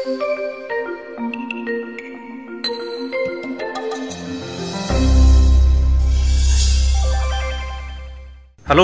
Hello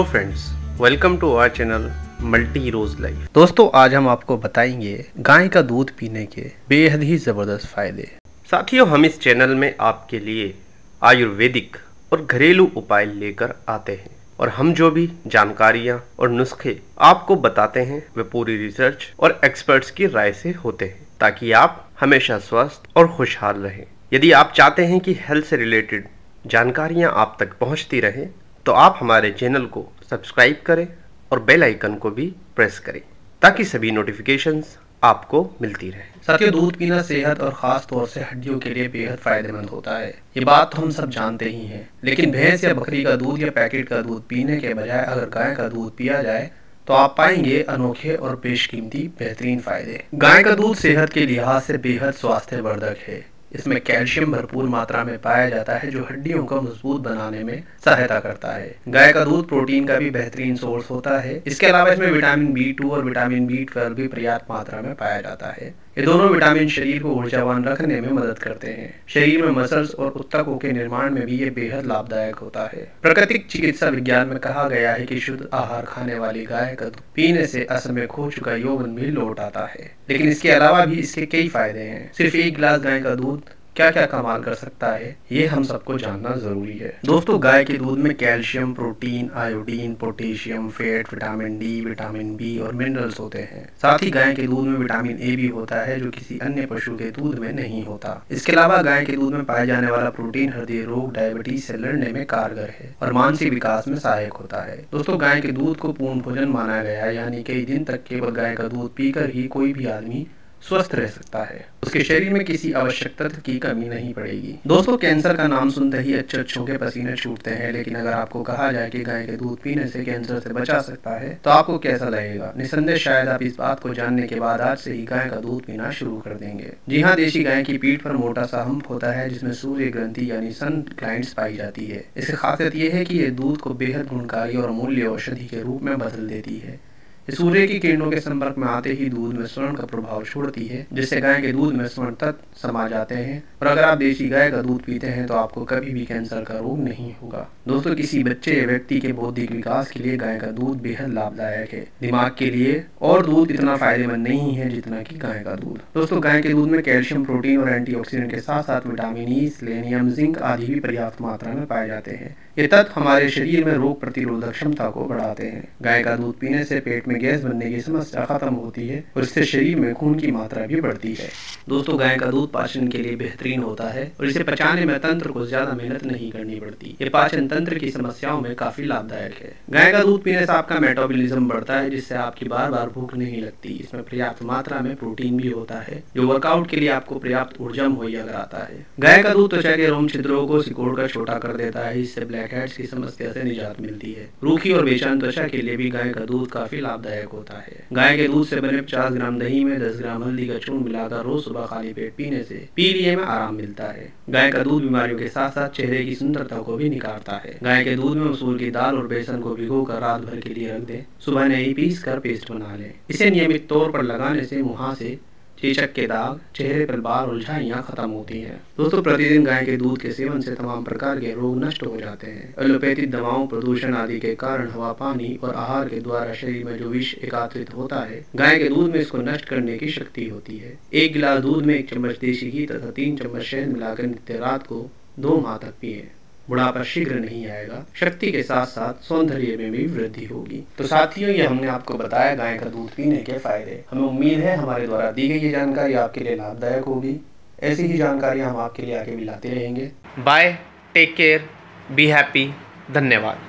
friends, welcome to our channel multi रोज life. दोस्तों, आज हम आपको बताएंगे गाय का दूध पीने के बेहद ही जबरदस्त फायदे। साथियों, हम इस चैनल में आपके लिए आयुर्वेदिक और घरेलू उपाय लेकर आते हैं और हम जो भी जानकारियां और नुस्खे आपको बताते हैं वे पूरी रिसर्च और एक्सपर्ट्स की राय से होते हैं, ताकि आप हमेशा स्वस्थ और खुशहाल रहें। यदि आप चाहते हैं कि हेल्थ से रिलेटेड जानकारियां आप तक पहुंचती रहें, तो आप हमारे चैनल को सब्सक्राइब करें और बेल आइकन को भी प्रेस करें, ताकि सभी नोटिफिकेशंस आपको मिलती रहे। साथियों, दूध पीना सेहत और खास तौर से हड्डियों के लिए बेहद फायदेमंद होता है। ये बात तो हम सब जानते ही हैं, लेकिन भैंस या बकरी का दूध या पैकेट का दूध पीने के बजाय अगर गाय का दूध पिया जाए तो आप पाएंगे अनोखे और बेशकीमती बेहतरीन फायदे। गाय का दूध सेहत के लिहाज से बेहद स्वास्थ्यवर्धक है। इसमें कैल्शियम भरपूर मात्रा में पाया जाता है, जो हड्डियों को मजबूत बनाने में सहायता करता है। गाय का दूध प्रोटीन का भी बेहतरीन सोर्स होता है। इसके अलावा इसमें विटामिन B2 और विटामिन B12 भी पर्याप्त मात्रा में पाया जाता है। ये दोनों विटामिन शरीर को ऊर्जावान रखने में मदद करते हैं। शरीर में मसल्स और ऊतकों के निर्माण में भी ये बेहद लाभदायक होता है। प्राकृतिक चिकित्सा विज्ञान में कहा गया है कि शुद्ध आहार खाने वाली गाय का दूध पीने से असल में खो चुका यौवन भी लौट आता है। लेकिन इसके अलावा भी इसके कई फायदे हैं। सिर्फ एक गिलास गाय का दूध क्या क्या कमाल कर सकता है, ये हम सबको जानना जरूरी है। दोस्तों, गाय के दूध में calcium, protein, iodine, potassium, fat, vitamin D, vitamin B और मिनरल्स होते हैं। साथ ही गाय के दूध में विटामिन A भी होता है, जो किसी अन्य पशु के दूध में नहीं होता। इसके अलावा गाय के दूध में पाए जाने वाला प्रोटीन हृदय रोग, डायबिटीज से लड़ने में कारगर है और मानसिक विकास में सहायक होता है। दोस्तों, गाय के दूध को पूर्ण भोजन माना गया है, यानी कई दिन तक केवल गाय का दूध पीकर ही कोई भी आदमी स्वस्थ रह सकता है। उसके शरीर में किसी आवश्यक तत्व की कमी नहीं पड़ेगी। दोस्तों, कैंसर का नाम सुनते ही अच्छों के पसीने छूटते हैं, लेकिन अगर आपको कहा जाए कि गाय के दूध पीने से कैंसर से बचा सकता है, तो आपको कैसा लगेगा? निसंदेह शायद आप इस बात को जानने के बाद आज से ही गाय का दूध पीना शुरू कर देंगे। जी हाँ, देशी गाय की पीठ पर मोटा सा हम्प होता है, जिसमें सूर्य ग्रंथि यानी सन ग्लैंड्स पाई जाती है। इसकी खासियत यह है कि ये दूध को बेहद गुणकारी और अमूल्य औषधि के रूप में बदल देती है। सूर्य की किरणों के संपर्क में आते ही दूध में स्वर्ण का प्रभाव छोड़ती है, जिससे गाय के दूध में स्वर्ण तत्व समा जाते हैं। और अगर आप देशी गाय का दूध पीते हैं तो आपको कभी भी कैंसर का रोग नहीं होगा। दोस्तों, किसी बच्चे या व्यक्ति के बौद्धिक विकास के लिए गाय का दूध बेहद लाभदायक है। दिमाग के लिए और दूध इतना फायदेमंद नहीं है जितना कि गाय का दूध। दोस्तों, गाय के दूध में कैल्शियम, प्रोटीन और एंटीऑक्सीडेंट के साथ साथ विटामिन E, सेलेनियम, जिंक आदि भी पर्याप्त मात्रा में पाए जाते हैं। ये तत्व हमारे शरीर में रोग प्रतिरोधक क्षमता को बढ़ाते हैं। गाय का दूध पीने से पेट में गैस बनने की समस्या खत्म होती है और इससे शरीर में खून की मात्रा भी बढ़ती है। दोस्तों, गाय का दूध पाचन के लिए बेहतरीन होता है और इसे पचाने में तंत्र को ज्यादा मेहनत नहीं करनी पड़ती। ये पाचन तंत्र की समस्याओं में काफी लाभदायक है। गाय का दूध पीने से आपका मेटाबॉलिज्म बढ़ता है, जिससे आपकी बार बार भूख नहीं लगती। इसमें पर्याप्त मात्रा में प्रोटीन भी होता है, जो वर्कआउट के लिए आपको पर्याप्त ऊर्जा मुहैया कराता है। गाय का दूध त्वचा के रोम छिद्रों को सिकोड़कर छोटा कर देता है, इससे ब्लैक हेड्स की समस्या से निजात मिलती है। रूखी और बेचैन त्वचा के लिए भी गाय का दूध काफी लाभदायक होता है। गाय के दूध से बने 50 ग्राम दही में 10 ग्राम हल्दी का चूर्ण मिलाकर रोज सुबह खाली पेट पीने से पीलिया में आराम मिलता है। गाय का दूध बीमारियों के साथ साथ चेहरे की सुंदरता को भी निखारता है। गाय के दूध में मसूर की दाल और बेसन को भिगोकर रात भर के लिए रख दें, सुबह नहीं पीस कर पेस्ट बना लें। इसे नियमित तौर पर लगाने से मुहासे, चेचक के दाग, चेहरे पर बाल और झाइयाँ खत्म होती हैं। दोस्तों, प्रतिदिन गाय के दूध के सेवन से तमाम प्रकार के रोग नष्ट हो जाते हैं। एलोपैथिक दवाओं, प्रदूषण आदि के कारण हवा, पानी और आहार के द्वारा शरीर में जो विष एकत्रित होता है, गाय के दूध में इसको नष्ट करने की शक्ति होती है। एक गिलास दूध में 1 चम्मच देशी घी तथा 3 चम्मच शहद मिलाकर नित्य रात को 2 माह तक पिए। बुढ़ापा शीघ्र नहीं आएगा, शक्ति के साथ साथ सौंदर्य में भी वृद्धि होगी। तो साथियों, ये हमने आपको बताया गाय का दूध पीने के फायदे। हमें उम्मीद है हमारे द्वारा दी गई ये जानकारी आपके लिए लाभदायक होगी। ऐसी ही जानकारी हम आपके लिए आगे भी लाते रहेंगे। Bye, take care, be happy. धन्यवाद।